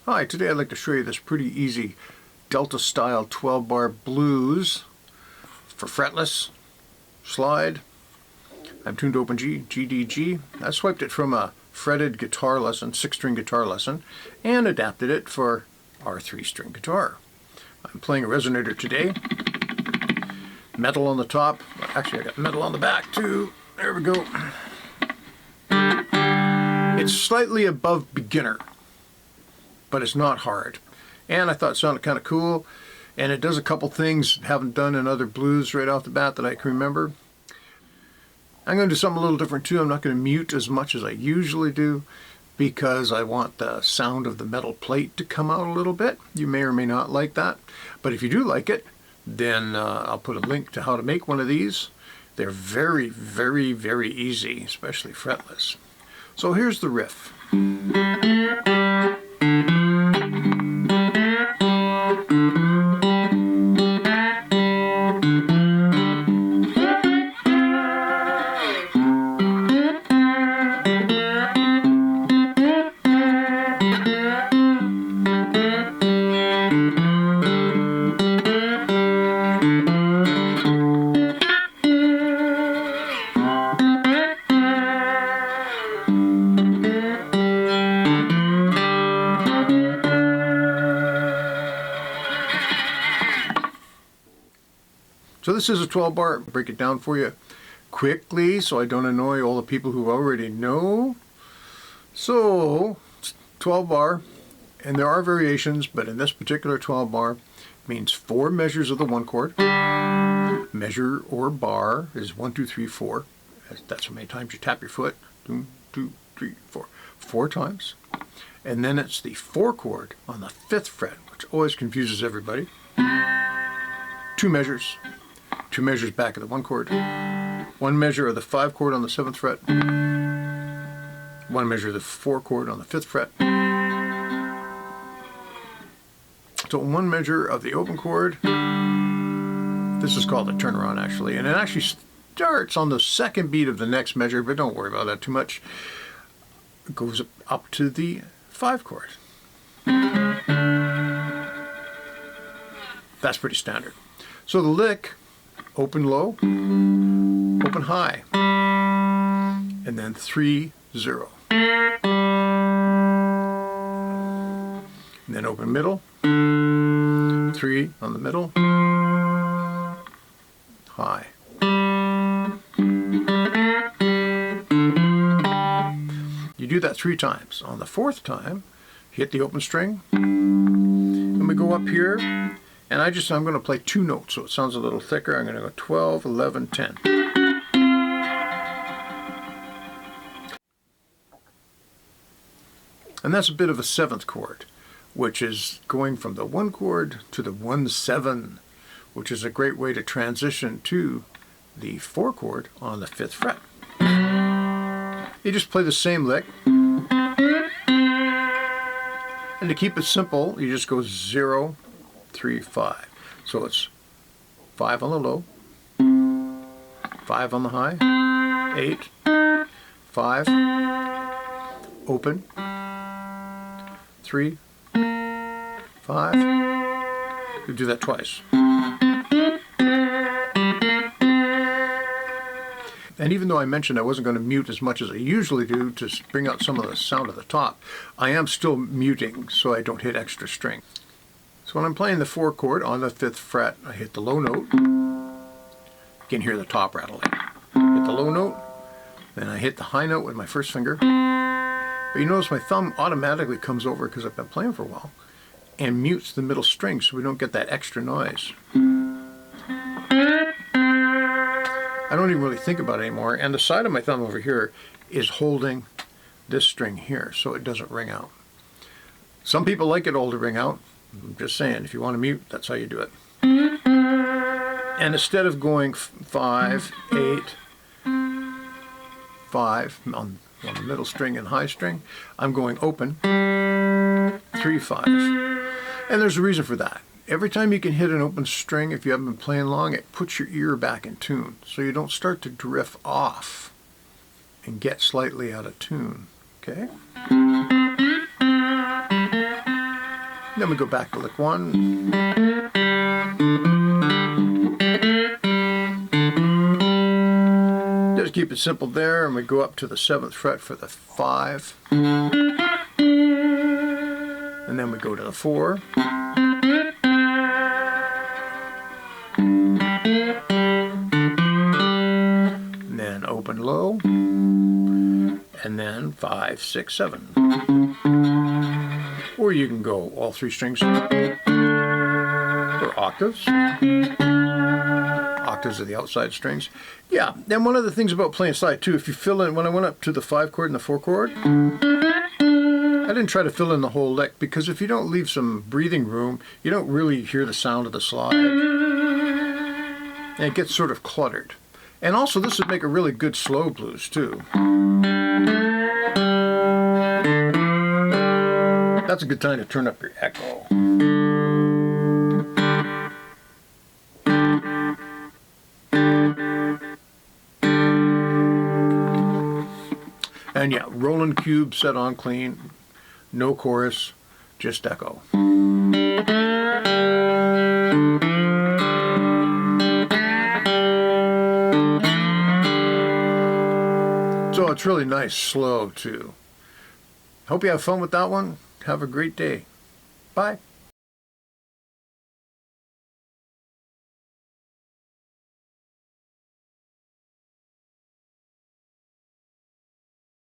Hi, today I'd like to show you this pretty easy Delta style 12 bar blues for fretless, slide. I'm tuned to open G, GDG. I swiped it from a fretted guitar lesson, 6-string guitar lesson, and adapted it for our 3-string guitar. I'm playing a Resonator today. Metal on the top. Actually, I got metal on the back too. There we go. It's slightly above beginner, but it's not hard. And I thought it sounded kind of cool, and it does a couple things I haven't done in other blues right off the bat that I can remember. I'm going to do something a little different too. I'm not going to mute as much as I usually do because I want the sound of the metal plate to come out a little bit. You may or may not like that, but if you do like it, then I'll put a link to how to make one of these. They're very, very, very easy, especially fretless. So here's the riff. So this is a 12 bar. I'll break it down for you quickly so I don't annoy all the people who already know. So 12 bar, and there are variations, but in this particular 12 bar means 4 measures of the 1 chord. Measure or bar is 1, 2, 3, 4. That's how many times you tap your foot. 1, 2, 3, 4. 4 times. And then it's the 4 chord on the 5th fret, which always confuses everybody. 2 measures. 2 measures back of the 1 chord, 1 measure of the 5 chord on the 7th fret, 1 measure of the 4 chord on the 5th fret. So 1 measure of the open chord. This is called a turnaround actually, and it actually starts on the 2nd beat of the next measure, but don't worry about that too much. It goes up to the 5 chord. That's pretty standard. So the lick, open low, open high, and then 3, 0. And then open middle, 3 on the middle, high. You do that 3 times. On the 4th time, hit the open string, and we go up here. And I'm going to play 2 notes, so it sounds a little thicker. I'm going to go 12, 11, 10. And that's a bit of a 7th chord, which is going from the 1 chord to the 1, 7, which is a great way to transition to the 4 chord on the 5th fret. You just play the same lick. And to keep it simple, you just go 0, 3, 5. So it's 5 on the low, 5 on the high, 8, 5, open, 3, 5. You do that twice. And even though I mentioned I wasn't going to mute as much as I usually do to bring out some of the sound at the top, I am still muting so I don't hit extra string. So when I'm playing the 4 chord on the 5th fret, I hit the low note. You can hear the top rattling. Hit the low note, then I hit the high note with my first finger. But you notice my thumb automatically comes over because I've been playing for a while and mutes the middle string so we don't get that extra noise. I don't even really think about it anymore, and the side of my thumb over here is holding this string here so it doesn't ring out. Some people like it all to ring out. I'm just saying, if you want to mute, that's how you do it. And instead of going 5, 8, 5 on the middle string and high string, I'm going open, 3, 5. And there's a reason for that. Every time you can hit an open string, if you haven't been playing long, it puts your ear back in tune. So you don't start to drift off and get slightly out of tune. Okay? Then we go back to lick 1. Just keep it simple there, and we go up to the 7th fret for the 5. And then we go to the 4. And then open low. And then 5, 6, 7. Or you can go all 3 strings or octaves. Octaves are the outside strings. Yeah, and one of the things about playing slide too, if you fill in, when I went up to the 5 chord and the 4 chord, I didn't try to fill in the whole lick, because if you don't leave some breathing room, you don't really hear the sound of the slide. And it gets sort of cluttered. And also this would make a really good slow blues too. That's a good time to turn up your echo. And yeah, Roland cube set on clean, no chorus, just echo. So it's really nice slow too. Hope you have fun with that one. Have a great day. Bye.